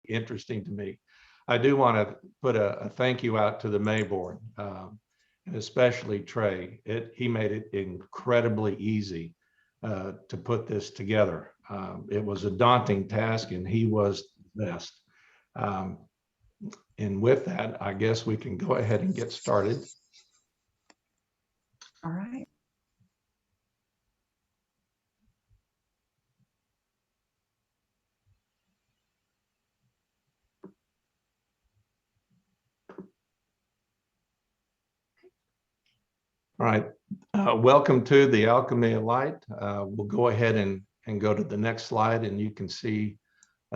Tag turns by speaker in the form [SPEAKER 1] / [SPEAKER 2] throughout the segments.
[SPEAKER 1] interesting to me. I do want to put a thank you out to the May board, and especially Trey. He made it incredibly easy to put this together. It was a daunting task, and he was the best. Um, and with that, I guess we can go ahead and get started.
[SPEAKER 2] All right.
[SPEAKER 1] All right. Welcome to the Alchemy of Light. We'll go ahead and go to the next slide, and you can see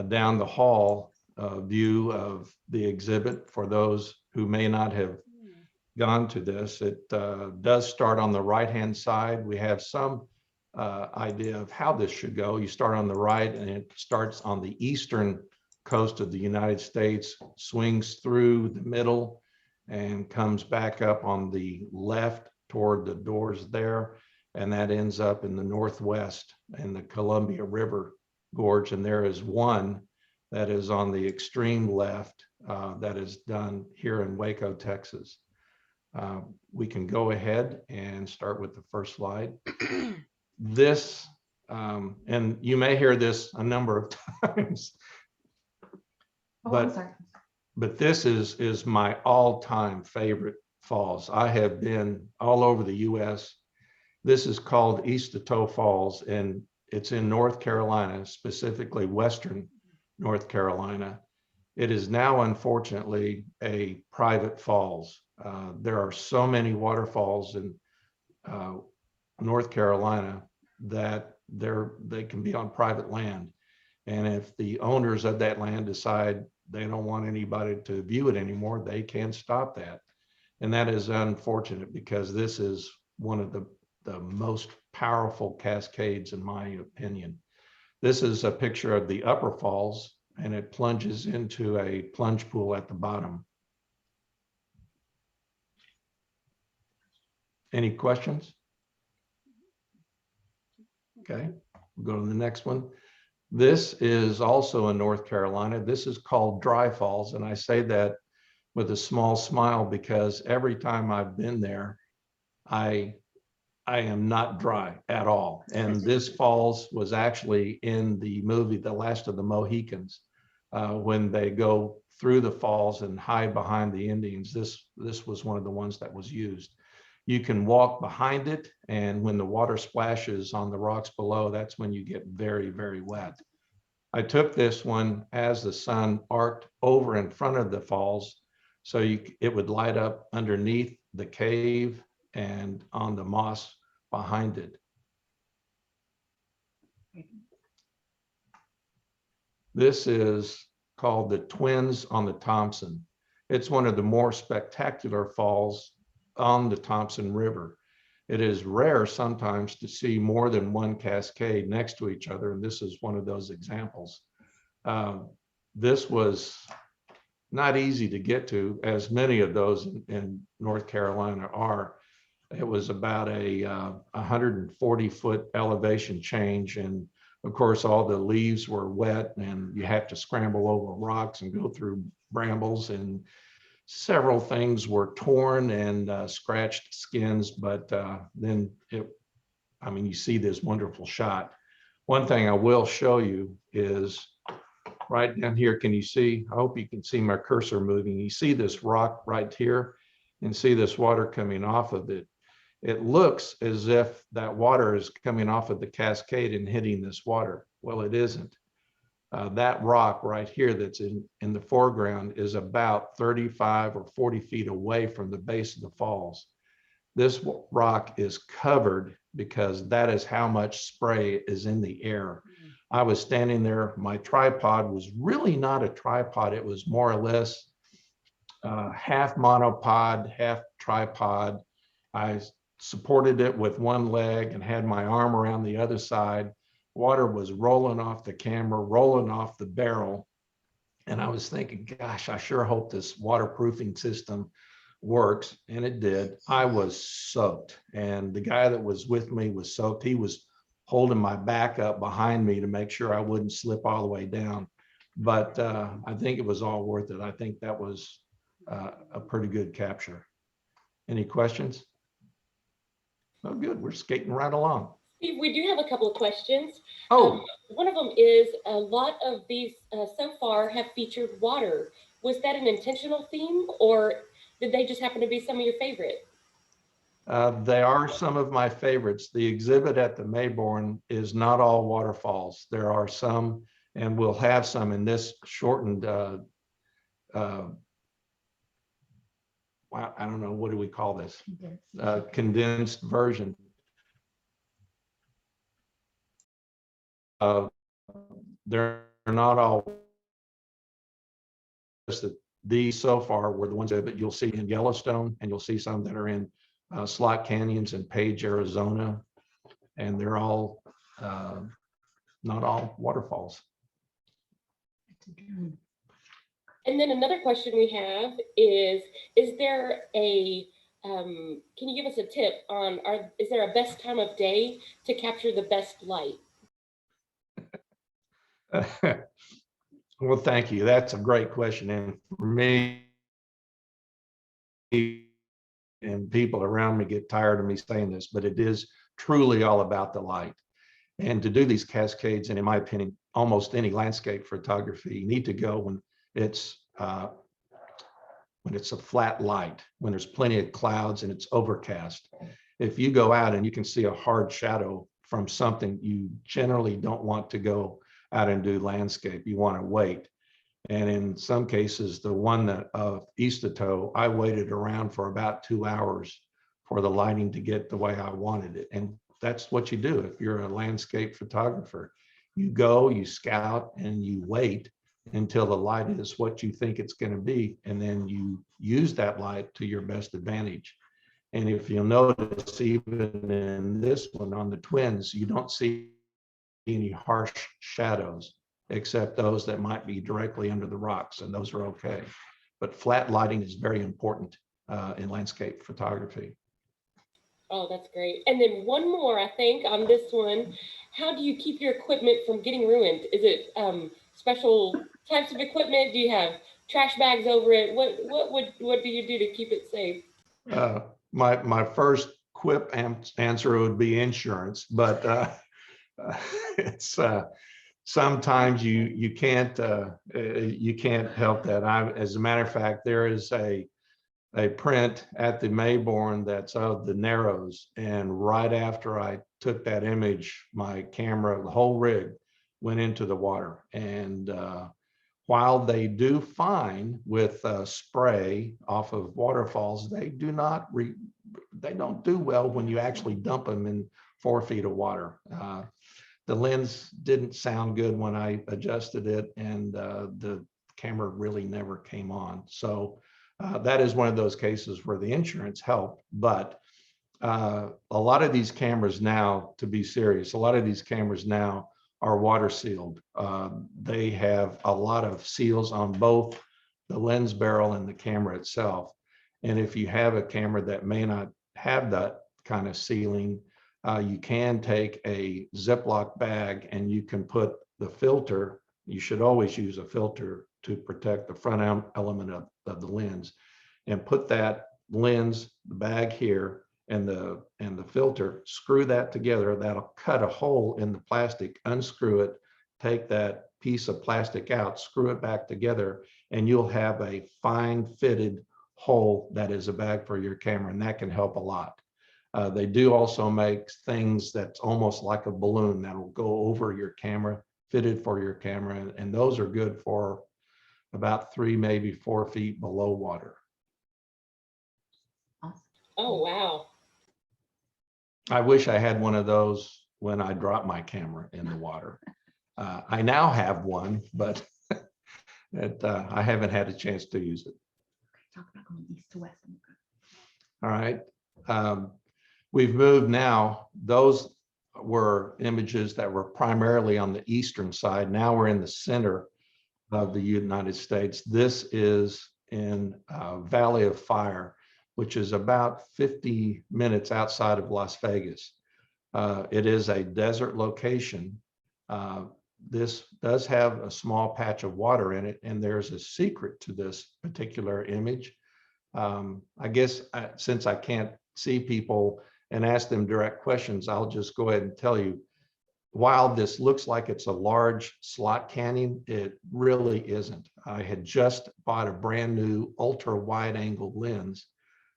[SPEAKER 1] down the hall view of the exhibit for those who may not have gone to this. It does start on the right-hand side. We have some idea of how this should go. You start on the right, and it starts on the eastern coast of the United States, swings through the middle, and comes back up on the left toward the doors there. And that ends up in the northwest in the Columbia River Gorge. And there is one that is on the extreme left that is done here in Waco, Texas. We can go ahead and start with the first slide. This, and you may hear this a number of times, but this is my all-time favorite falls. I have been all over the US. This is called East Toteau Falls, and it's in North Carolina, specifically Western North Carolina. It is now, unfortunately, a private falls. There are so many waterfalls in North Carolina that they can be on private land. And if the owners of that land decide they don't want anybody to view it anymore, they can stop that. And that is unfortunate because this is one of the most powerful cascades, in my opinion. This is a picture of the upper falls, and it plunges into a plunge pool at the bottom. Any questions? Okay, we'll go to the next one. This is also in North Carolina. This is called Dry Falls, and I say that with a small smile because every time I've been there, I am not dry at all. And this falls was actually in the movie The Last of the Mohicans, when they go through the falls and hide behind the Indians. This was one of the ones that was used. You can walk behind it, and when the water splashes on the rocks below, that's when you get very, very wet. I took this one as the sun arced over in front of the falls, so it would light up underneath the cave and on the moss behind it. This is called the Twins on the Thompson. It's one of the more spectacular falls on the Thompson River. It is rare sometimes to see more than one cascade next to each other, and this is one of those examples. This was not easy to get to, as many of those in North Carolina are. It was about a 140-foot elevation change, and of course all the leaves were wet, and you have to scramble over rocks and go through brambles, and several things were torn and scratched skins, but then you see this wonderful shot. One thing I will show you is right down here. Can you see? I hope you can see my cursor moving. You see this rock right here and see this water coming off of it. It looks as if that water is coming off of the cascade and hitting this water. Well, it isn't. That rock right here that's in the foreground is about 35 or 40 feet away from the base of the falls. This rock is covered because that is how much spray is in the air. I was standing there, my tripod was really not a tripod. It was more or less half monopod, half tripod. I supported it with one leg and had my arm around the other side. Water was rolling off the camera, rolling off the barrel. And I was thinking, gosh, I sure hope this waterproofing system works. And it did. I was soaked. And the guy that was with me was soaked. He was holding my back up behind me to make sure I wouldn't slip all the way down. but I think it was all worth it. I think that was a pretty good capture. Any questions? Oh, good. We're skating right along.
[SPEAKER 2] Steve, we do have a couple of questions.
[SPEAKER 1] Oh,
[SPEAKER 2] One of them is a lot of these so far have featured water. Was that an intentional theme, or did they just happen to be some of your favorite?
[SPEAKER 1] they are some of my favorites. The exhibit at the Mayborn is not all waterfalls. There are some, and we'll have some in this shortened, I don't know, what do we call this? Condensed version. They're not all. These so far were the ones that you'll see in Yellowstone, and you'll see some that are in Slot Canyons in Page, Arizona, and they're all not all waterfalls.
[SPEAKER 2] And then another question we have is there a, can you give us a tip on, is there a best time of day to capture the best light?
[SPEAKER 1] Well, thank you. That's a great question. And for me, and people around me get tired of me saying this, but it is truly all about the light. And to do these cascades, and in my opinion, almost any landscape photography, you need to go when it's a flat light, when there's plenty of clouds and it's overcast. If you go out and you can see a hard shadow from something, you generally don't want to go out and do landscape. You want to wait. And in some cases, the one that of Istato, I waited around for about 2 hours for the lighting to get the way I wanted it. And that's what you do if you're a landscape photographer. You go, you scout, and you wait until the light is what you think it's going to be. And then you use that light to your best advantage. And if you'll notice, even in this one on the twins, you don't see any harsh shadows, except those that might be directly under the rocks, and those are okay. But flat lighting is very important in landscape photography.
[SPEAKER 2] Oh, that's great. And then one more, I think, on this one. How do you keep your equipment from getting ruined? Is it special types of equipment? Do you have trash bags over it? What do you do to keep it safe?
[SPEAKER 1] My first quip answer would be insurance, but it's sometimes you can't help that. As a matter of fact, there is a print at the Mayborn that's of the Narrows, and right after I took that image, my camera, the whole rig, went into the water. And while they do fine with spray off of waterfalls, they don't do well when you actually dump them in 4 feet of water. The lens didn't sound good when I adjusted it, and the camera really never came on. So that is one of those cases where the insurance helped. But a lot of these cameras now, to be serious, a lot of these cameras now are water sealed. They have a lot of seals on both the lens barrel and the camera itself. And if you have a camera that may not have that kind of sealing, you can take a Ziploc bag and you can put the filter. You should always use a filter to protect the front element of the lens, and put that lens, the bag here, and the filter, screw that together. That'll cut a hole in the plastic, unscrew it, take that piece of plastic out, screw it back together, and you'll have a fine fitted hole that is a bag for your camera, and that can help a lot. They do also make things that's almost like a balloon that'll go over your camera, fitted for your camera, and those are good for about 3, maybe 4 feet below water.
[SPEAKER 2] Oh, wow.
[SPEAKER 1] I wish I had one of those when I dropped my camera in the water. I now have one, but I haven't had a chance to use it.
[SPEAKER 3] Talk about going east to west.
[SPEAKER 1] All right. We've moved now. Those were images that were primarily on the eastern side. Now we're in the center of the United States. This is in Valley of Fire, which is about 50 minutes outside of Las Vegas. It is a desert location. this does have a small patch of water in it, and there's a secret to this particular image. I guess since I can't see people and ask them direct questions, I'll just go ahead and tell you, while this looks like it's a large slot canyon, it really isn't. I had just bought a brand new ultra wide angle lens.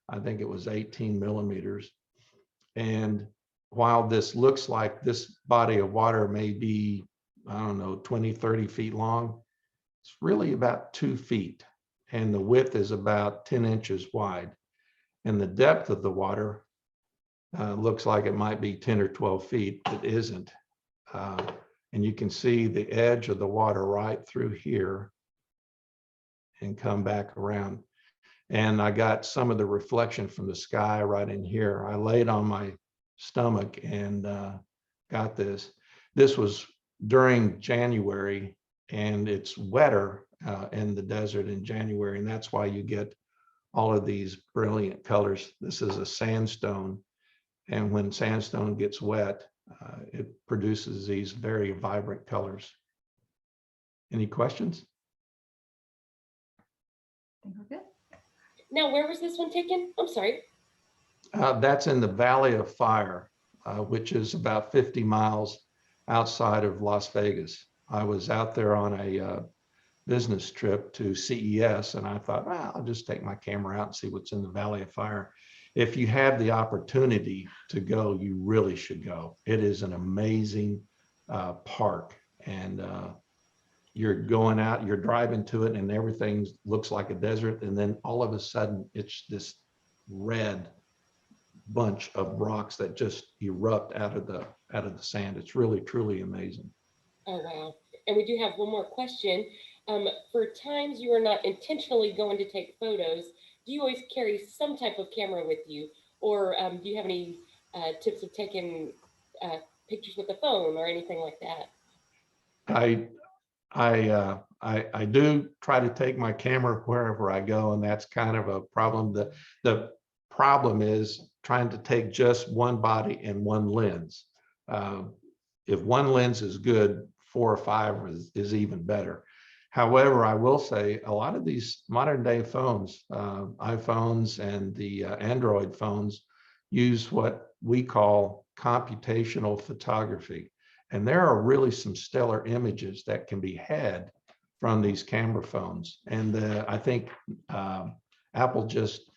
[SPEAKER 1] I think it was 18 millimeters. And while this looks like this body of water may be, I don't know, 20, 30 feet long, it's really about 2 feet. And the width is about 10 inches wide. And the depth of the water looks like it might be 10 or 12 feet. It isn't. And you can see the edge of the water right through here and come back around. And I got some of the reflection from the sky right in here. I laid on my stomach and got this. This was during January, and it's wetter in the desert in January, and that's why you get all of these brilliant colors. This is a sandstone, and when sandstone gets wet, it produces these very vibrant colors. Any questions?
[SPEAKER 3] I think we're good.
[SPEAKER 2] Now, where was this one taken? I'm sorry.
[SPEAKER 1] That's in the Valley of Fire, which is about 50 miles outside of Las Vegas. I was out there on a business trip to CES, and I thought, well, I'll just take my camera out and see what's in the Valley of Fire. If you have the opportunity to go, you really should go. It is an amazing park, and you're going out, you're driving to it, and everything looks like a desert, and then all of a sudden it's this red bunch of rocks that just erupt out of the sand. It's really truly amazing.
[SPEAKER 2] Oh, wow. And we do have one more question. For times you are not intentionally going to take photos, do you always carry some type of camera with you? Or do you have any tips of taking pictures with a phone or anything like that?
[SPEAKER 1] I do try to take my camera wherever I go, and that's kind of a problem. The problem is trying to take just one body and one lens. If one lens is good, 4 or 5 is even better. However, I will say a lot of these modern day phones, iPhones and the Android phones, use what we call computational photography. And there are really some stellar images that can be had from these camera phones. And I think Apple just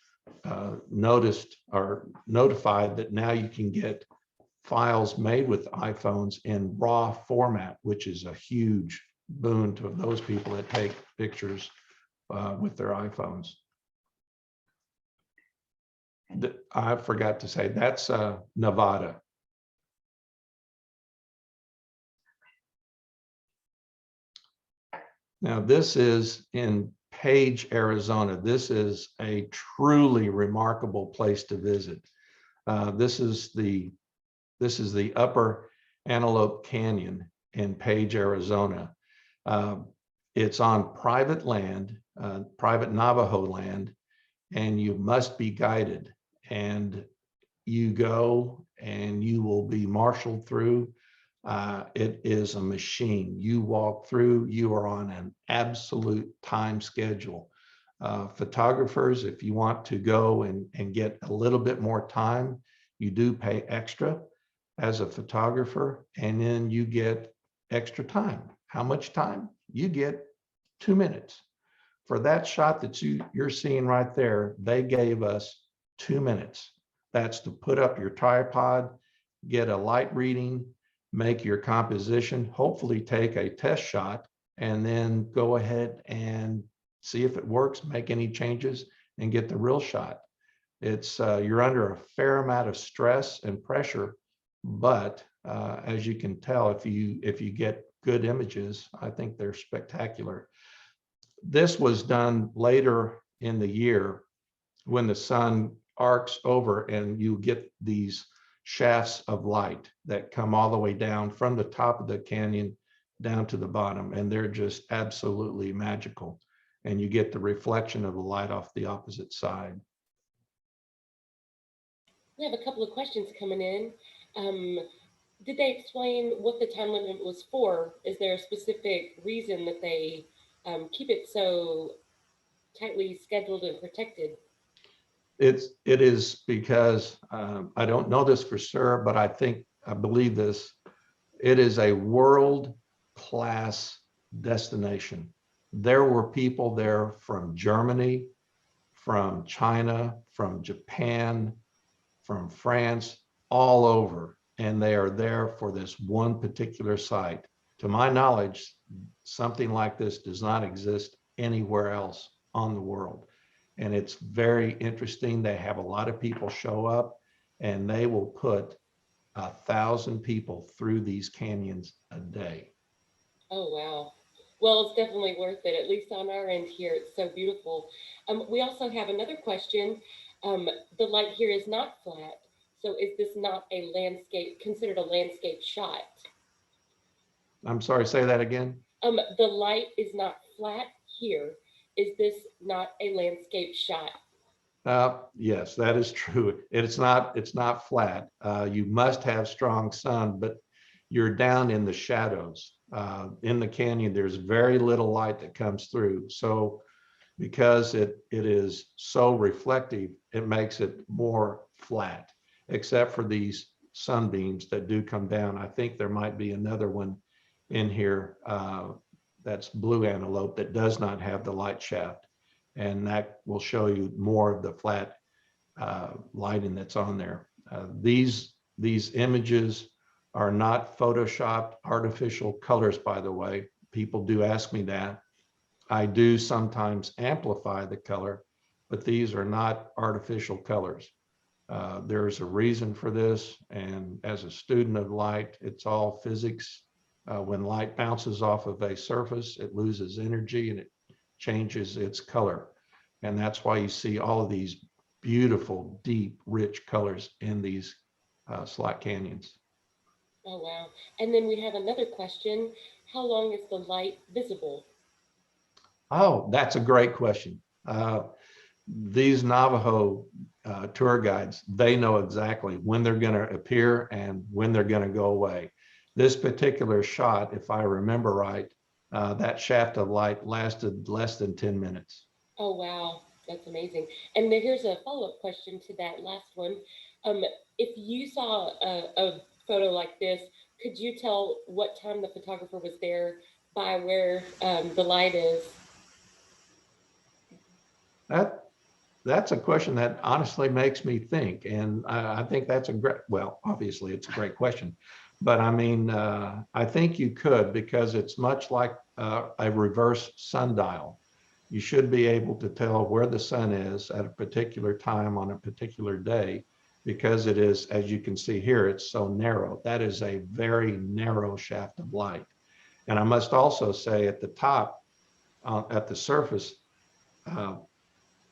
[SPEAKER 1] noticed or notified that now you can get files made with iPhones in RAW format, which is a huge boon to those people that take pictures with their iPhones. I forgot to say, that's Nevada. Now, this is in Page, Arizona. This is a truly remarkable place to visit. This is the Upper Antelope Canyon in Page, Arizona. It's on private land, private Navajo land, and you must be guided. And you go and you will be marshaled through. It is a machine. You walk through, you are on an absolute time schedule. Photographers, if you want to go and get a little bit more time, you do pay extra as a photographer, and then you get extra time. How much time? You get 2 minutes. For that shot that you're seeing right there, they gave us 2 minutes. That's to put up your tripod, get a light reading, make your composition, hopefully take a test shot, and then go ahead and see if it works, make any changes, and get the real shot. It's you're under a fair amount of stress and pressure, but as you can tell, if you get good images, I think they're spectacular. This was done later in the year when the sun arcs over and you get these shafts of light that come all the way down from the top of the canyon down to the bottom, and they're just absolutely magical. And you get the reflection of the light off the opposite side.
[SPEAKER 2] We have a couple of questions coming in. Did they explain what the time limit was for? Is there a specific reason that they keep it so tightly scheduled and protected?
[SPEAKER 1] It is because I don't know this for sure, but I believe this. It is a world class destination. There were people there from Germany, from China, from Japan, from France, all over, and they are there for this one particular site. To my knowledge, something like this does not exist anywhere else on the world. And it's very interesting. They have a lot of people show up and they will put 1,000 people through these canyons a day.
[SPEAKER 2] Oh, wow. Well, it's definitely worth it, at least on our end here. It's so beautiful. We also have another question. The light here is not flat. So is this not a landscape, considered a landscape shot?
[SPEAKER 1] I'm sorry, say that again.
[SPEAKER 2] The light is not flat here. Is this not a landscape shot?
[SPEAKER 1] Yes, that is true. It's not flat. You must have strong sun, but you're down in the shadows. In the canyon, there's very little light that comes through. So because it is so reflective, it makes it more flat, except for these sunbeams that do come down. I think there might be another one in here that's blue antelope that does not have the light shaft. And that will show you more of the flat lighting that's on there. These images are not photoshopped artificial colors, by the way. People do ask me that. I do sometimes amplify the color, but these are not artificial colors. There's a reason for this. And as a student of light, it's all physics. When light bounces off of a surface, it loses energy and it changes its color. And that's why you see all of these beautiful, deep, rich colors in these slot canyons.
[SPEAKER 2] Oh, wow. And then we have another question. How long is the light visible?
[SPEAKER 1] Oh, that's a great question. These Navajo tour guides, they know exactly when they're going to appear and when they're going to go away. This particular shot, if I remember right, that shaft of light lasted less than 10 minutes.
[SPEAKER 2] Oh, wow. That's amazing. And then here's a follow-up question to that last one. Um, if you saw a photo like this, could you tell what time the photographer was there by where the light is?
[SPEAKER 1] That that's a question that honestly makes me think. And I think that's a great, well, obviously it's a great question, but I mean, I think you could, because it's much like a reverse sundial. You should be able to tell where the sun is at a particular time on a particular day, because it is, as you can see here, it's so narrow. That is a very narrow shaft of light. And I must also say at the top, at the surface, uh,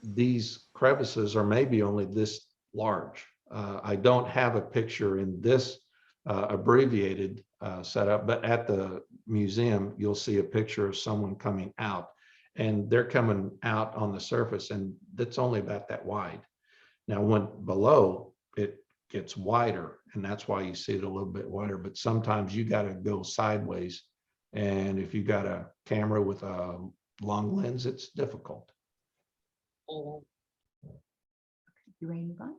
[SPEAKER 1] these crevices are maybe only this large. I don't have a picture in this abbreviated setup, but at the museum, you'll see a picture of someone coming out, and they're coming out on the surface, and that's only about that wide. Now, when below, it gets wider, and that's why you see it a little bit wider, but sometimes you got to go sideways. And if you got a camera with a long lens, it's difficult.
[SPEAKER 2] Oh,
[SPEAKER 3] You ready to move on?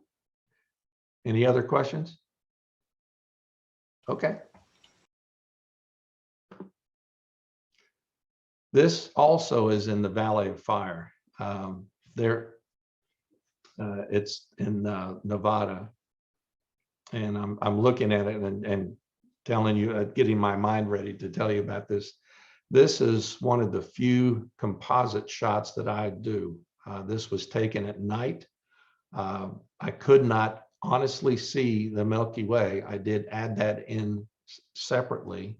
[SPEAKER 1] Any other questions? Okay. This also is in the Valley of Fire. It's in Nevada, and I'm looking at it and telling you, getting my mind ready to tell you about this. This is one of the few composite shots that I do. This was taken at night. I could not honestly see the Milky Way. I did add that in separately.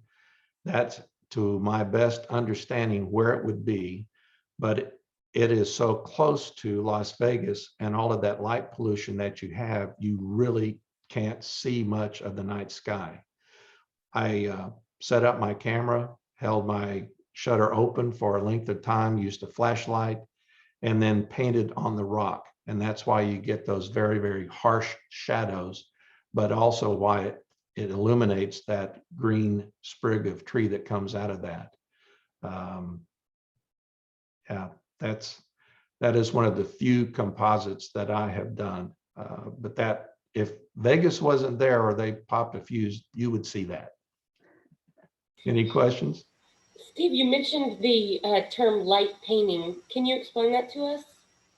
[SPEAKER 1] That's to my best understanding where it would be, but it is so close to Las Vegas and all of that light pollution that you have, you really can't see much of the night sky. I set up my camera, held my shutter open for a length of time, used a flashlight, and then painted on the rock. And that's why you get those very, very harsh shadows, but also why it illuminates that green sprig of tree that comes out of that. Yeah, that is one of the few composites that I have done. But that, if Vegas wasn't there or they popped a fuse, you would see that. Any questions?
[SPEAKER 2] Steve, you mentioned the term light painting. Can you explain that to us?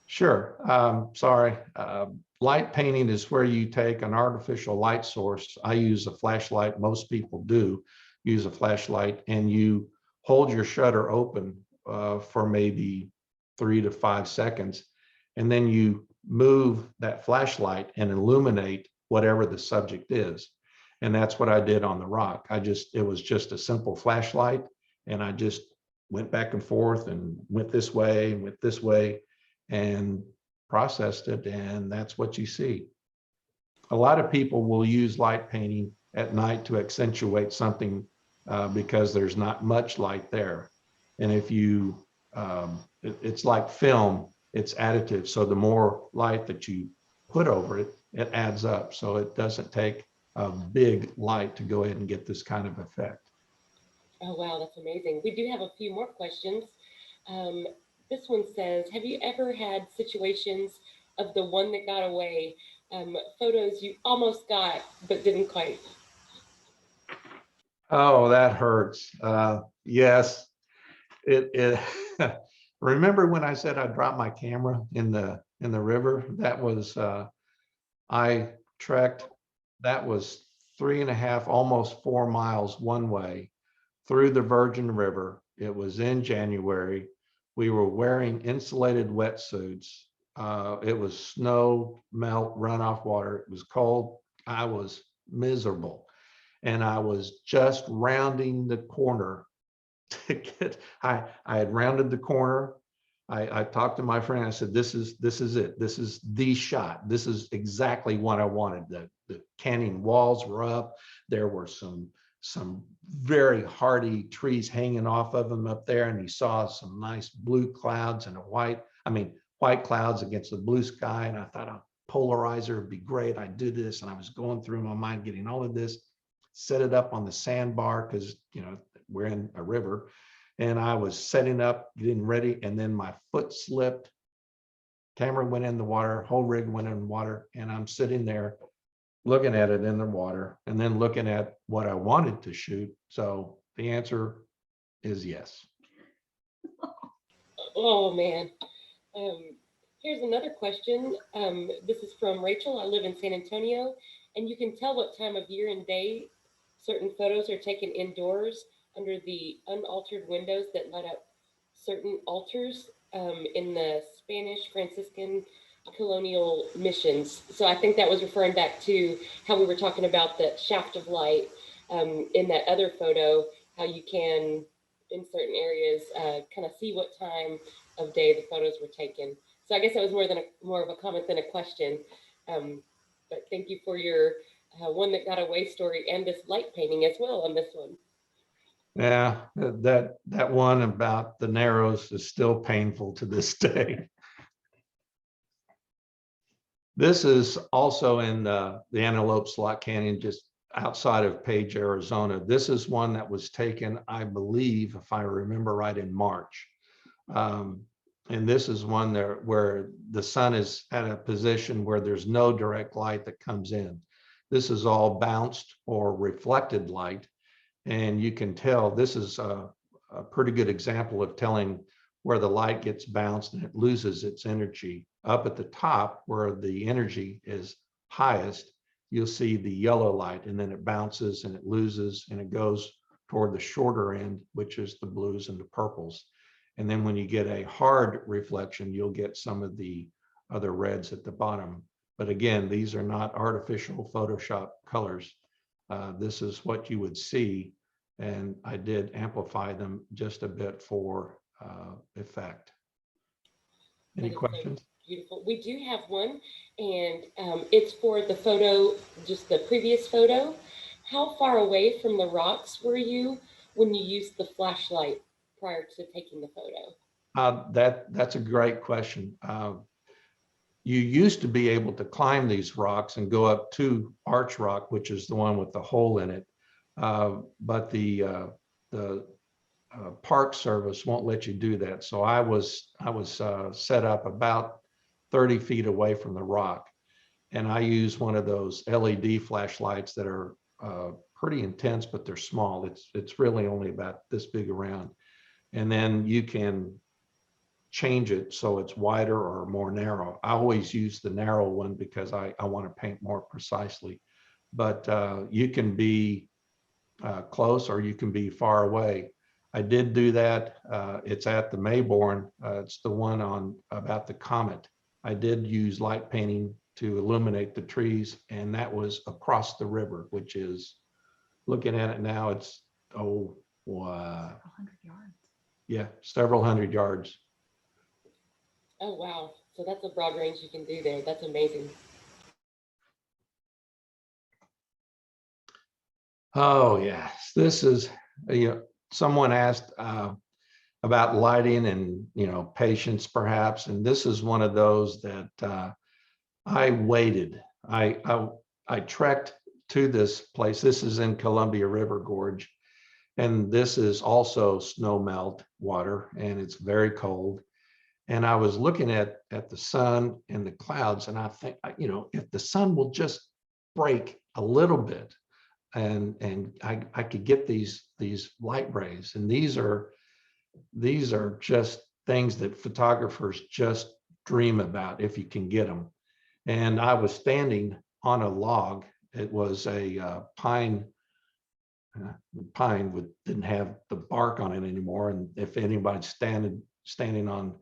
[SPEAKER 1] Sure. Sorry. Light painting is where you take an artificial light source. I use a flashlight. Most people do use a flashlight, and you hold your shutter open for maybe 3 to 5 seconds. And then you move that flashlight and illuminate whatever the subject is. And that's what I did on the rock. It was just a simple flashlight, and I just went back and forth and went this way and went this way and processed it, and that's what you see. A lot of people will use light painting at night to accentuate something because there's not much light there. And if you, it's like film, it's additive. So the more light that you put over it, it adds up. So it doesn't take a big light to go ahead and get this kind of effect.
[SPEAKER 2] Oh, wow, that's amazing. We do have a few more questions. This one says, have you ever had situations of the one that got away, photos you almost got but didn't quite?
[SPEAKER 1] Oh, that hurts. Yes, it remember when I said I dropped my camera in the river? That was I trekked, that was 3.5, almost 4 miles one way through the Virgin River. It was in January. We were wearing insulated wetsuits. It was snow, melt, runoff water. It was cold. I was miserable. And I was just rounding the corner to get, I had rounded the corner. I talked to my friend. I said, this is it. This is the shot. This is exactly what I wanted. The canyon walls were up. There were some very hardy trees hanging off of them up there. And you saw some nice blue clouds and white clouds against the blue sky. And I thought a polarizer would be great. I'd do this. And I was going through my mind, getting all of this, set it up on the sandbar because, you know, we're in a river. And I was setting up, getting ready, and then my foot slipped. Camera went in the water, whole rig went in the water, and I'm sitting there looking at it in the water and then looking at what I wanted to shoot. So the answer is yes.
[SPEAKER 2] Oh, man. Here's another question. This is from Rachel. I live in San Antonio, and you can tell what time of year and day certain photos are taken indoors under the unaltered windows that light up certain altars in the Spanish Franciscan colonial missions. So I think that was referring back to how we were talking about the shaft of light in that other photo, how you can, in certain areas, kind of see what time of day the photos were taken. So I guess that was more of a comment than a question. But thank you for your one that got away story and this light painting as well on this one.
[SPEAKER 1] Yeah, that one about the Narrows is still painful to this day. This is also in the Antelope Slot Canyon, just outside of Page, Arizona. This is one that was taken, I believe, if I remember right, in March. And this is one there where the sun is at a position where there's no direct light that comes in. This is all bounced or reflected light. And you can tell this is a pretty good example of telling where the light gets bounced and it loses its energy. Up at the top where the energy is highest, you'll see the yellow light, and then it bounces and it loses and it goes toward the shorter end, which is the blues and the purples. And then when you get a hard reflection, you'll get some of the other reds at the bottom. But again, these are not artificial Photoshop colors. This is what you would see, and I did amplify them just a bit for effect. Any questions?
[SPEAKER 2] Beautiful. We do have one, and it's for the photo, just the previous photo. How far away from the rocks were you when you used the flashlight prior to taking the photo?
[SPEAKER 1] That's a great question. you used to be able to climb these rocks and go up to Arch Rock, which is the one with the hole in it. But the Park Service won't let you do that. So I was set up about 30 feet away from the rock. And I use one of those LED flashlights that are pretty intense, but they're small. It's really only about this big around. And then you can change it so it's wider or more narrow. I always use the narrow one because I want to paint more precisely. But you can be close or you can be far away. I did do that. It's at the Mayborn. It's the one on about the comet. I did use light painting to illuminate the trees, and that was across the river, which is, looking at it now, it's, oh, wow.
[SPEAKER 3] Several hundred yards.
[SPEAKER 1] Yeah, several hundred yards.
[SPEAKER 2] Oh, wow. So that's a broad range you can do there. That's amazing.
[SPEAKER 1] Oh, yes. This is, someone asked about lighting and, patience perhaps. And this is one of those that I waited. I trekked to this place. This is in Columbia River Gorge. And this is also snow melt water, and it's very cold. And I was looking at the sun and the clouds, and I think, if the sun will just break a little bit, and I could get these light rays. And these are just things that photographers just dream about if you can get them. And I was standing on a log. It was a pine didn't have the bark on it anymore. And if anybody's standing on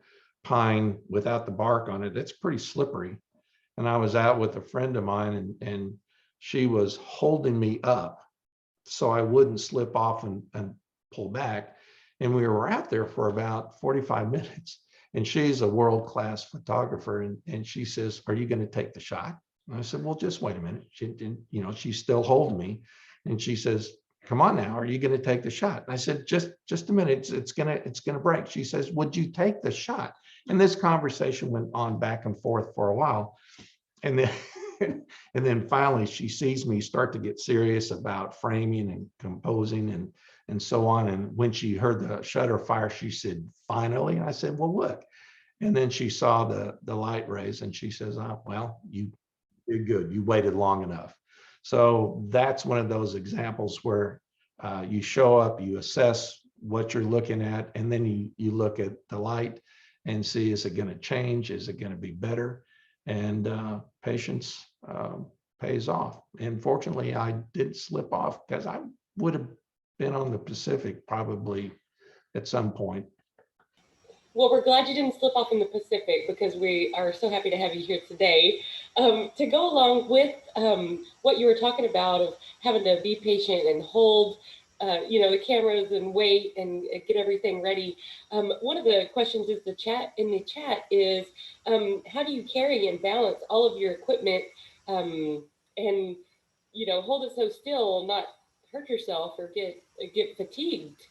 [SPEAKER 1] pine without the bark on it, it's pretty slippery. And I was out with a friend of mine, and she was holding me up so I wouldn't slip off and pull back. And we were out there for about 45 minutes. And she's a world-class photographer. And she says, "Are you going to take the shot?" And I said, "Well, just wait a minute." She didn't, she's still holding me. And she says, "Come on now, are you going to take the shot?" And I said, just a minute, it's gonna break. She says, "Would you take the shot?" And this conversation went on back and forth for a while. And then and then finally she sees me start to get serious about framing and composing and so on. And when she heard the shutter fire, she said, "Finally?" And I said, "Well, look." And then she saw the light rays, and she says, "Oh, well, you did good. You waited long enough." So that's one of those examples where you show up, you assess what you're looking at, and then you look at the light and see, is it going to change? Is it going to be better? And patience pays off. And fortunately, I did slip off, because I would have been on the Pacific probably at some point.
[SPEAKER 2] Well, we're glad you didn't slip off in the Pacific, because we are so happy to have you here today. To go along with what you were talking about of having to be patient and hold, the cameras and wait and get everything ready. One of the questions is in the chat is, how do you carry and balance all of your equipment and, hold it so still, not hurt yourself or get fatigued?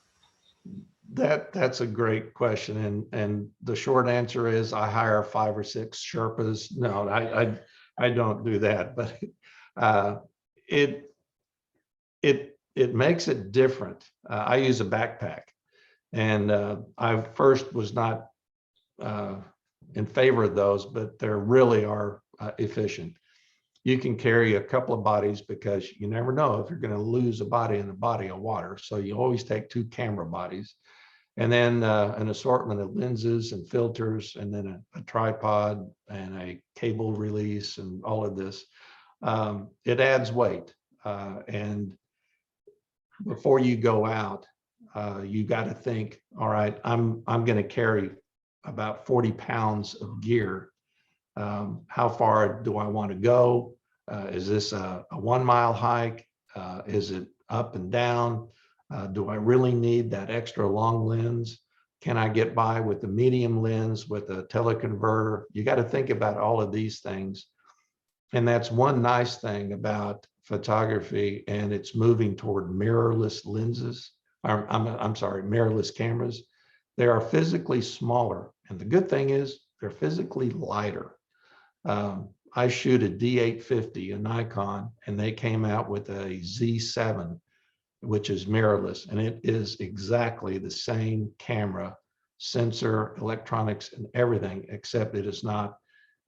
[SPEAKER 1] That's a great question, and the short answer is I hire 5 or 6 Sherpas. No, I don't do that, but it makes it different. I use a backpack, and I first was not in favor of those, but they really are efficient. You can carry a couple of bodies, because you never know if you're going to lose a body in a body of water. So you always take 2 camera bodies. And then an assortment of lenses and filters, and then a tripod and a cable release and all of this. It adds weight. And before you go out, you got to think, all right, I'm going to carry about 40 pounds of gear. How far do I want to go? Is this a 1 mile hike? Is it up and down? Do I really need that extra long lens? Can I get by with the medium lens with a teleconverter? You got to think about all of these things. And that's one nice thing about photography, and it's moving toward mirrorless lenses. I'm sorry, mirrorless cameras. They are physically smaller. And the good thing is they're physically lighter. I shoot a D850, a Nikon, and they came out with a Z7, which is mirrorless, and it is exactly the same camera, sensor, electronics, and everything, except it is not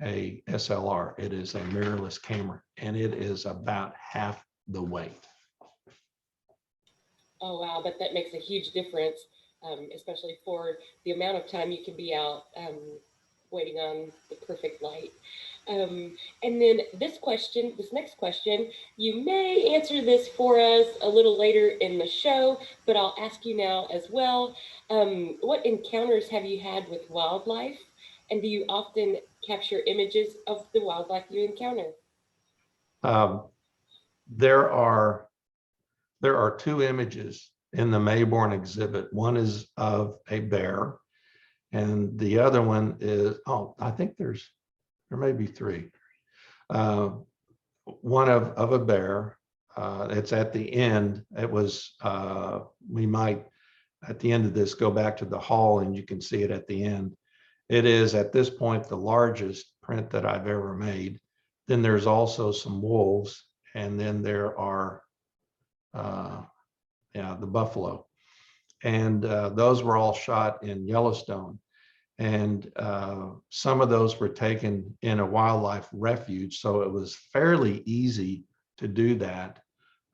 [SPEAKER 1] a SLR. It is a mirrorless camera, and it is about half the weight.
[SPEAKER 2] Oh, wow, but that makes a huge difference, especially for the amount of time you can be out waiting on the perfect light. And then this next question, you may answer this for us a little later in the show, but I'll ask you now as well. What encounters have you had with wildlife? And do you often capture images of the wildlife you encounter?
[SPEAKER 1] Um, there are two images in the Mayborn exhibit. One is of a bear, and the other one is, oh, I think there may be three. One of a bear. It's at the end. It was, we might, at the end of this, go back to the hall and you can see it at the end. It is at this point the largest print that I've ever made. Then there's also some wolves, and then there are the buffalo. And those were all shot in Yellowstone. And some of those were taken in a wildlife refuge. So it was fairly easy to do that.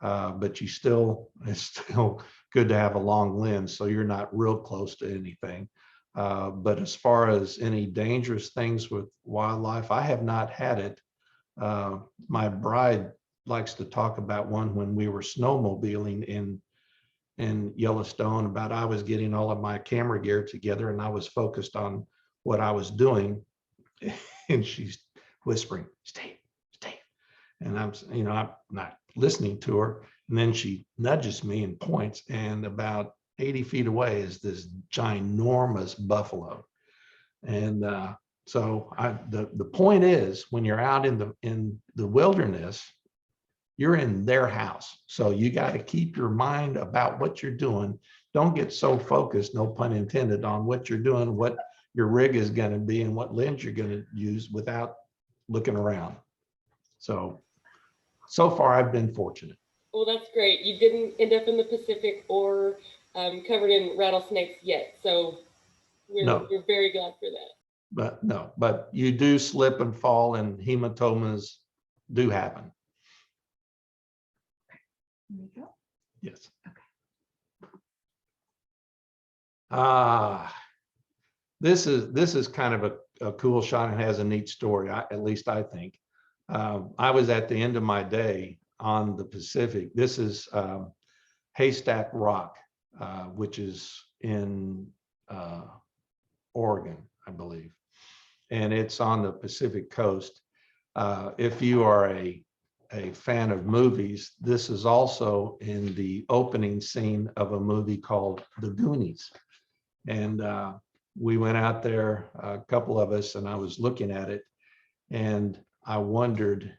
[SPEAKER 1] But it's still good to have a long lens, so you're not real close to anything. But as far as any dangerous things with wildlife, I have not had it. My bride likes to talk about one when we were snowmobiling in Yellowstone. About I was getting all of my camera gear together and I was focused on what I was doing, and she's whispering, "Steve, Steve," and I'm not listening to her. And then she nudges me and points, and about 80 feet away is this ginormous buffalo. And so the point is, when you're out in the wilderness, you're in their house. So you got to keep your mind about what you're doing. Don't get so focused, no pun intended, on what you're doing, what your rig is going to be, and what lens you're going to use without looking around. So far I've been fortunate.
[SPEAKER 2] Well, that's great. You didn't end up in the Pacific or covered in rattlesnakes yet. So we're very glad for that.
[SPEAKER 1] But you do slip and fall, and hematomas do happen.
[SPEAKER 3] There you go.
[SPEAKER 1] Yes.
[SPEAKER 3] Okay.
[SPEAKER 1] This is kind of a cool shot and has a neat story. At least I think. I was at the end of my day on the Pacific. This is Haystack Rock, which is in Oregon, I believe, and it's on the Pacific coast. If you are a fan of movies, this is also in the opening scene of a movie called The Goonies. And we went out there, a couple of us, and I was looking at it, and I wondered,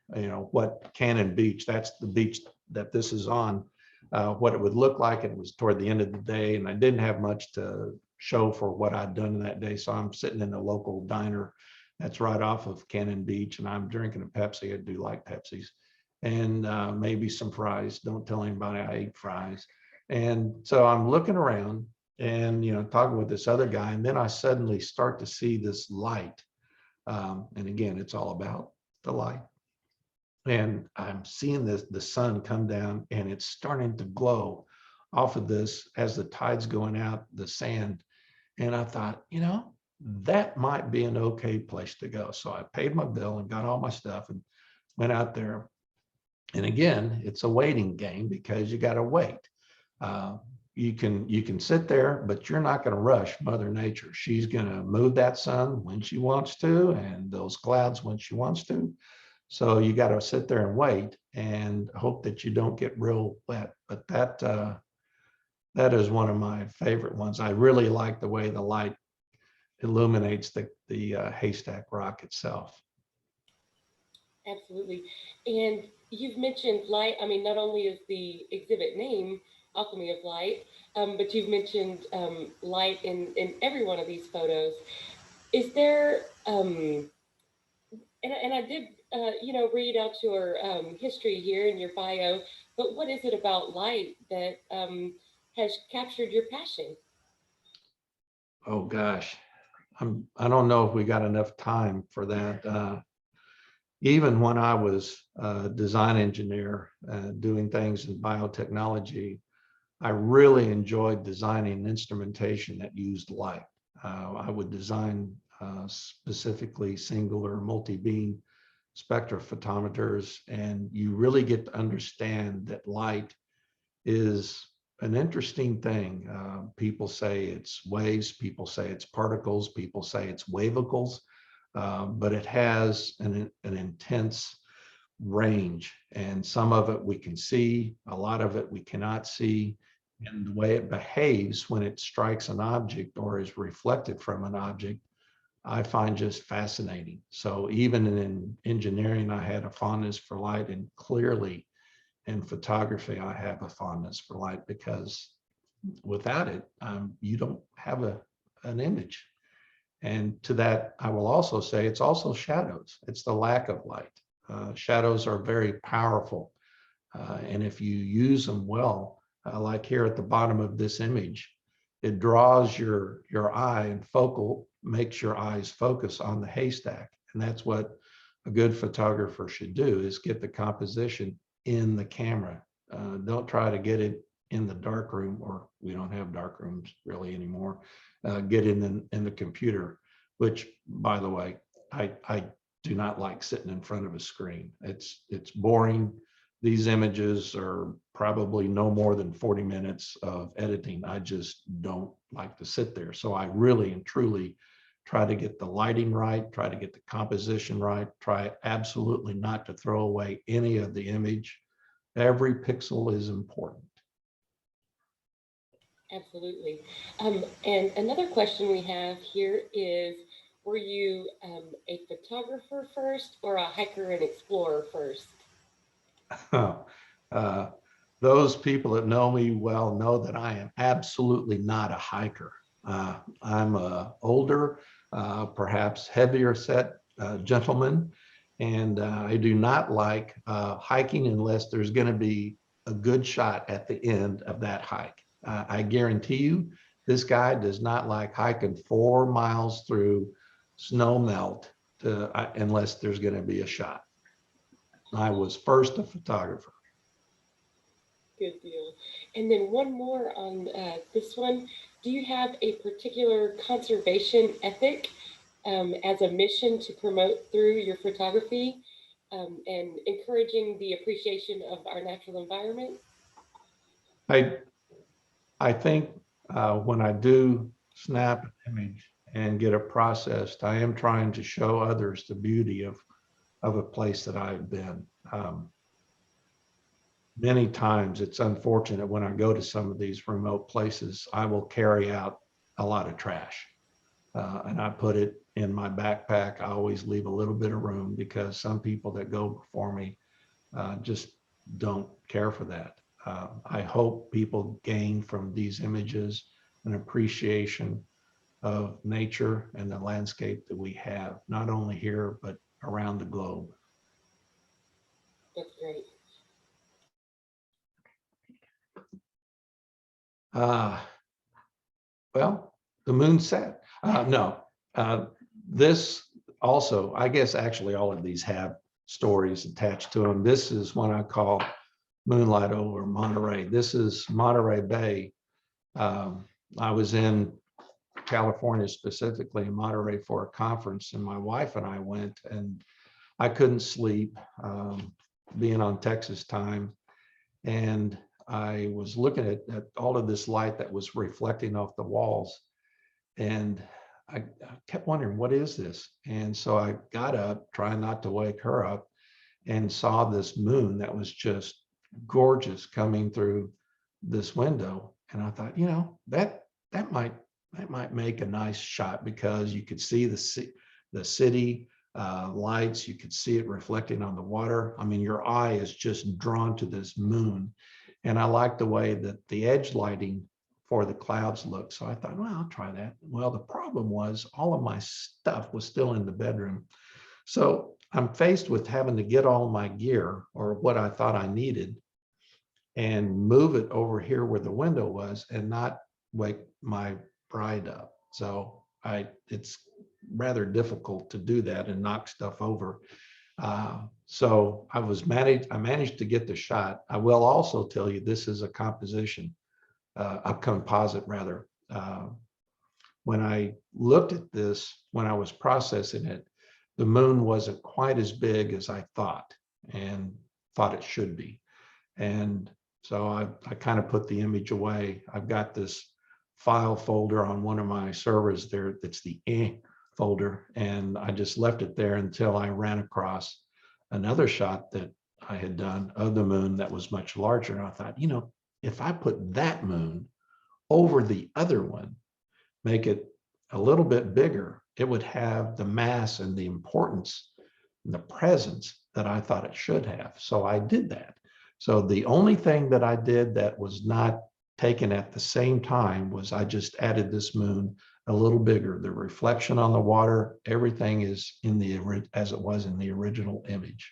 [SPEAKER 1] what Cannon Beach, that's the beach that this is on, what it would look like. And it was toward the end of the day, and I didn't have much to show for what I'd done that day. So I'm sitting in a local diner that's right off of Cannon Beach, and I'm drinking a Pepsi. I do like Pepsis, and maybe some fries. Don't tell anybody I ate fries. And so I'm looking around and, talking with this other guy, and then I suddenly start to see this light. And again, it's all about the light. And I'm seeing the sun come down, and it's starting to glow off of this as the tide's going out, the sand. And I thought, that might be an okay place to go. So I paid my bill and got all my stuff and went out there. And again, it's a waiting game because you got to wait. You can sit there, but you're not going to rush Mother Nature. She's going to move that sun when she wants to, and those clouds when she wants to. So you got to sit there and wait and hope that you don't get real wet. But that is one of my favorite ones. I really like the way the light illuminates the Haystack Rock itself.
[SPEAKER 2] Absolutely. And you've mentioned light. I mean, not only is the exhibit name Alchemy of Light, but you've mentioned light in every one of these photos. Is there And I did, read out your history here in your bio, but what is it about light that has captured your passion?
[SPEAKER 1] Oh gosh, I don't know if we got enough time for that. Even when I was a design engineer doing things in biotechnology, I really enjoyed designing instrumentation that used light. I would design specifically single or multi-beam spectrophotometers, and you really get to understand that light is an interesting thing. People say it's waves, people say it's particles, people say it's wavicles, but it has an intense range, and some of it we can see, a lot of it we cannot see, and the way it behaves when it strikes an object or is reflected from an object, I find just fascinating. So even in engineering, I had a fondness for light, and clearly in photography, I have a fondness for light, because without it, you don't have an image. And to that, I will also say it's also shadows. It's the lack of light. Shadows are very powerful. And if you use them well, like here at the bottom of this image, it draws your eye and makes your eyes focus on the haystack. And that's what a good photographer should do, is get the composition in the camera. Don't try to get it in the dark room, or we don't have dark rooms really anymore. Get in the computer, which, by the way, I do not like sitting in front of a screen. It's boring. These images are probably no more than 40 minutes of editing. I just don't like to sit there. So I really and truly try to get the lighting right, try to get the composition right, try absolutely not to throw away any of the image. Every pixel is important.
[SPEAKER 2] Absolutely. And another question we have here is, were you a photographer first or a hiker and explorer first?
[SPEAKER 1] uh, those people that know me well know that I am absolutely not a hiker. I'm a older, perhaps heavier set gentleman, and I do not like hiking unless there's going to be a good shot at the end of that hike. I guarantee you, this guy does not like hiking 4 miles through snow melt unless there's going to be a shot. I was first a photographer.
[SPEAKER 2] Good deal. And then one more on this one. Do you have a particular conservation ethic as a mission to promote through your photography and encouraging the appreciation of our natural environment?
[SPEAKER 1] I I think when I do snap an image and get it processed, I am trying to show others the beauty of a place that I've been. Many times it's unfortunate when I go to some of these remote places, I will carry out a lot of trash. And I put it in my backpack. I always leave a little bit of room, because some people that go before me just don't care for that. I hope people gain from these images an appreciation of nature and the landscape that we have, not only here, but around the globe.
[SPEAKER 2] That's great.
[SPEAKER 1] Uh, well, the moon set. No, this also, I guess actually all of these have stories attached to them. This is one I call Moonlight over Monterey. This is Monterey Bay. I was in California, specifically in Monterey, for a conference, and my wife and I went, and I couldn't sleep, being on Texas time. And I was looking at all of this light that was reflecting off the walls. And I kept wondering, what is this? And so I got up, trying not to wake her up, and saw this moon that was just gorgeous coming through this window. And I thought, that might make a nice shot, because you could see the city lights, you could see it reflecting on the water. I mean, your eye is just drawn to this moon. And I like the way that the edge lighting for the clouds look. So I thought, well, I'll try that. Well, the problem was all of my stuff was still in the bedroom. So I'm faced with having to get all my gear or what I thought I needed and move it over here where the window was and not wake my bride up. So it's rather difficult to do that and knock stuff over. So I managed to get the shot. I will also tell you, this is a composite rather. When I looked at this, when I was processing it, the moon wasn't quite as big as I thought and thought it should be. And so I kind of put the image away. I've got this file folder on one of my servers there. That's the folder. And I just left it there until I ran across another shot that I had done of the moon that was much larger. And I thought, if I put that moon over the other one, make it a little bit bigger, it would have the mass and the importance and the presence that I thought it should have. So I did that. So the only thing that I did that was not taken at the same time was I just added this moon a little bigger. The reflection on the water, everything is as it was in the original image.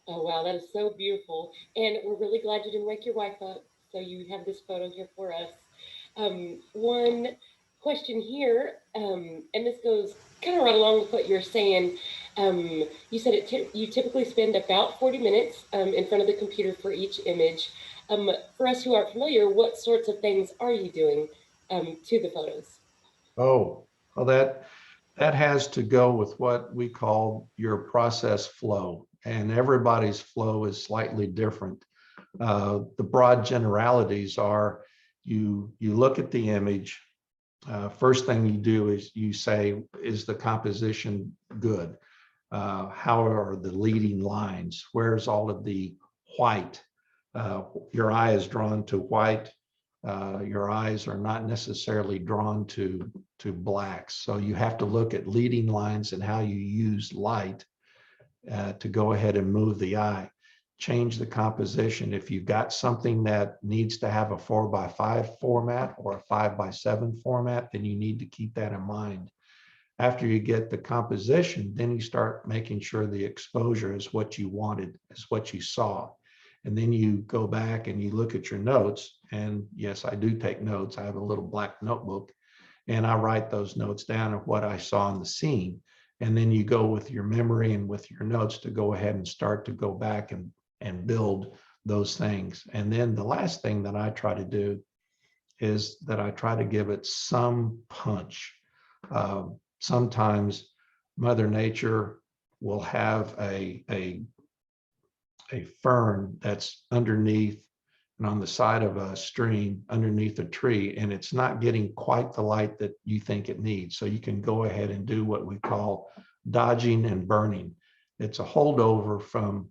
[SPEAKER 2] Oh, wow, that is so beautiful. And we're really glad you didn't wake your wife up. So you have this photo here for us. One question here, and this goes kind of right along with what you're saying. You said you typically spend about 40 minutes in front of the computer for each image. For us who aren't familiar, what sorts of things are you doing to the photos?
[SPEAKER 1] Oh, well, that has to go with what we call your process flow, and everybody's flow is slightly different. The broad generalities are you look at the image. First thing you do is you say, is the composition good? How are the leading lines? Where's all of the white? Your eye is drawn to white. Your eyes are not necessarily drawn to blacks. So you have to look at leading lines and how you use light to go ahead and move the eye. Change the composition. If you've got something that needs to have a 4x5 format or a 5x7 format, then you need to keep that in mind. After you get the composition, then you start making sure the exposure is what you wanted, is what you saw. And then you go back and you look at your notes. And yes, I do take notes. I have a little black notebook and I write those notes down of what I saw in the scene. And then you go with your memory and with your notes to go ahead and start to go back and build those things. And then the last thing that I try to do is that I try to give it some punch. Sometimes Mother Nature will have a fern that's underneath and on the side of a stream underneath a tree, and it's not getting quite the light that you think it needs. So you can go ahead and do what we call dodging and burning. It's a holdover from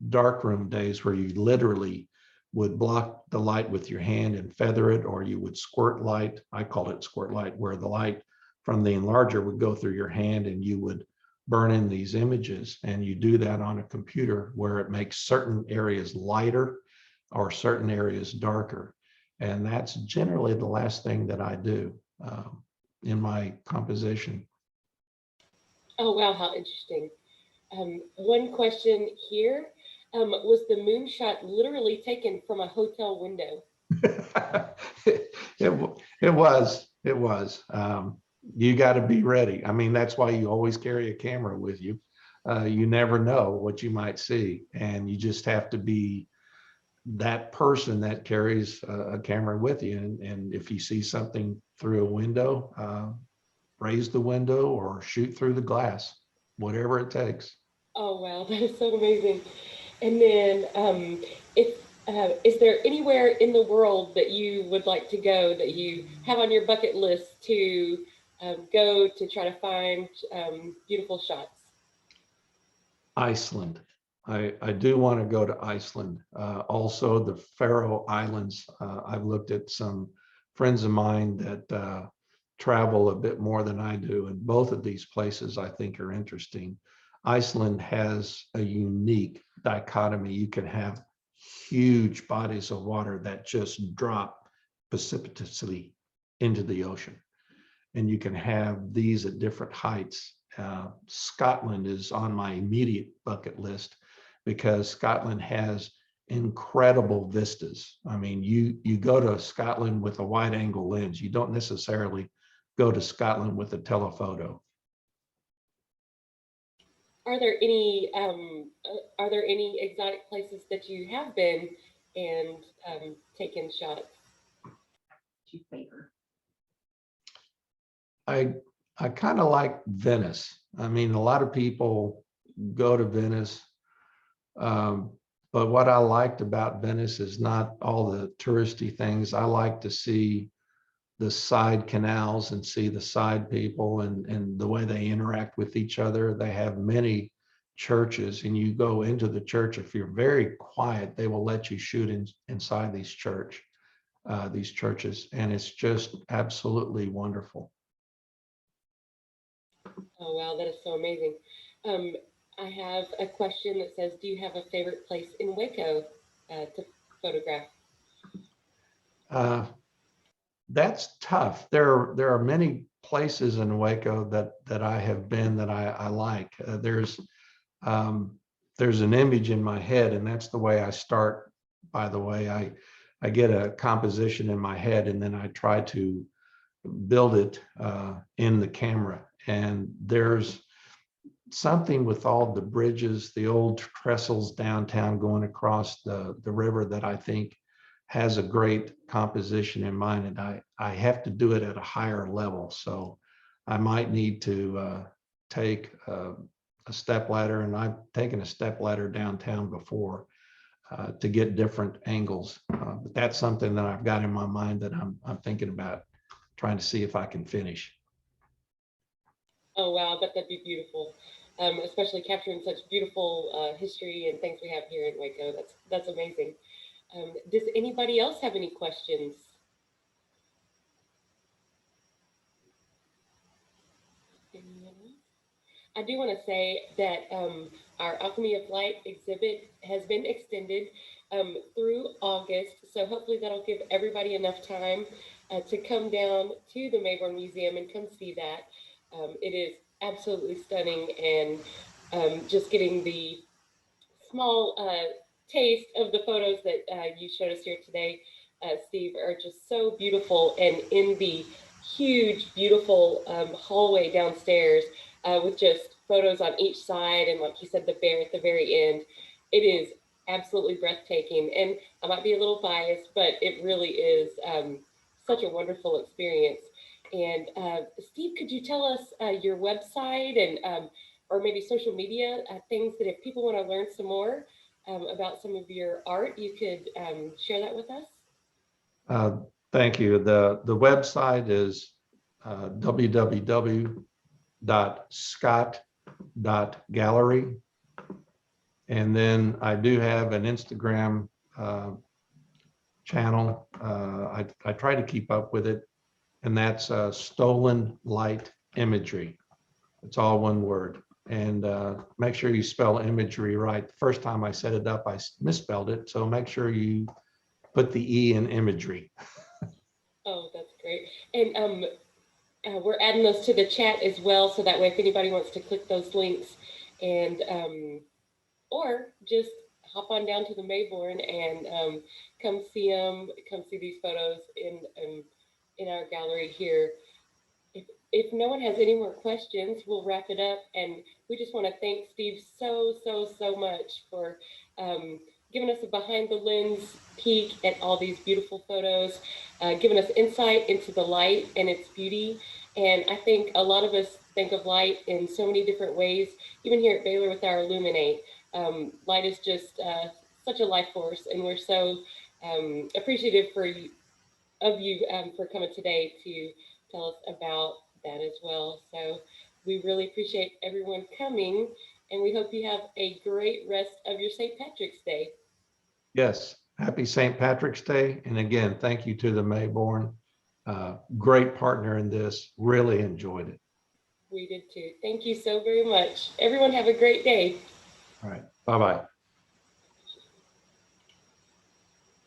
[SPEAKER 1] darkroom days where you literally would block the light with your hand and feather it, or you would squirt light. I call it squirt light, where the light from the enlarger would go through your hand and you would burn in these images. And you do that on a computer where it makes certain areas lighter or certain areas darker. And that's generally the last thing that I do in my composition.
[SPEAKER 2] Oh, wow, how interesting. One question here. Was the moonshot literally taken from a hotel window?
[SPEAKER 1] It was. You got to be ready. I mean, that's why you always carry a camera with you. You never know what you might see. And you just have to be that person that carries a camera with you. And if you see something through a window, raise the window or shoot through the glass, whatever it takes.
[SPEAKER 2] Oh, wow, that is so amazing. And then is there anywhere in the world that you would like to go that you have on your bucket list to go to try to find beautiful shots?
[SPEAKER 1] Iceland. I do want to go to Iceland. Also the Faroe Islands. I've looked at some friends of mine that travel a bit more than I do, and both of these places I think are interesting. Iceland has a unique dichotomy. You can have huge bodies of water that just drop precipitously into the ocean. And you can have these at different heights. Scotland is on my immediate bucket list because Scotland has incredible vistas. I mean, you go to Scotland with a wide angle lens. You don't necessarily go to Scotland with a telephoto.
[SPEAKER 2] Are there any exotic places that you have been and taken shots?
[SPEAKER 3] Do you favor?
[SPEAKER 1] I kind of like Venice. I mean, a lot of people go to Venice, but what I liked about Venice is not all the touristy things. I like to see the side canals and see the side people and the way they interact with each other. They have many churches, and you go into the church. If you're very quiet, they will let you shoot inside these churches, and it's just absolutely wonderful.
[SPEAKER 2] Oh, wow, that is so amazing. I have a question that says, do you have a favorite place in Waco to photograph?
[SPEAKER 1] That's tough. There are many places in Waco that I have been that I like. There's an image in my head, and that's the way I start. By the way, I get a composition in my head, and then I try to build it in the camera. And there's something with all the bridges, the old trestles downtown going across the river that I think has a great composition in mind, and I have to do it at a higher level. So I might need to take a step ladder, and I've taken a step ladder downtown before to get different angles. But that's something that I've got in my mind that I'm thinking about trying to see if I can finish.
[SPEAKER 2] Oh, wow, I bet that'd be beautiful. Especially capturing such beautiful history and things we have here in Waco. That's amazing. Does anybody else have any questions? I do want to say that our Alchemy of Light exhibit has been extended through August. So hopefully that'll give everybody enough time to come down to the Mayborn Museum and come see that. It is absolutely stunning, and just getting the small taste of the photos that you showed us here today, Steve, are just so beautiful. And in the huge, beautiful hallway downstairs with just photos on each side, and like you said, the bear at the very end, it is absolutely breathtaking. And I might be a little biased, but it really is such a wonderful experience. And Steve, could you tell us your website and or maybe social media things that if people want to learn some more about some of your art, you could share that with us?
[SPEAKER 1] Thank you. The website is www.scott.gallery. And then I do have an Instagram channel. I try to keep up with it, and that's Stolen Light Imagery. It's all one word. And make sure you spell imagery right. The first time I set it up, I misspelled it. So make sure you put the E in imagery.
[SPEAKER 2] Oh, that's great. And we're adding those to the chat as well. So that way, if anybody wants to click those links and or just hop on down to the Mayborn and come see them, come see these photos in our gallery here. If no one has any more questions, we'll wrap it up. And we just want to thank Steve so much for giving us a behind the lens peek at all these beautiful photos, giving us insight into the light and its beauty. And I think a lot of us think of light in so many different ways, even here at Baylor with our Illuminate. Light is just such a life force, and we're so appreciative of you for coming today to tell us about that as well. So we really appreciate everyone coming, and we hope you have a great rest of your St. Patrick's Day.
[SPEAKER 1] Yes, happy St. Patrick's Day. And again, thank you to the Mayborn. Great partner in this, really enjoyed it.
[SPEAKER 2] We did too. Thank you so very much. Everyone have a great day.
[SPEAKER 1] All right, bye-bye.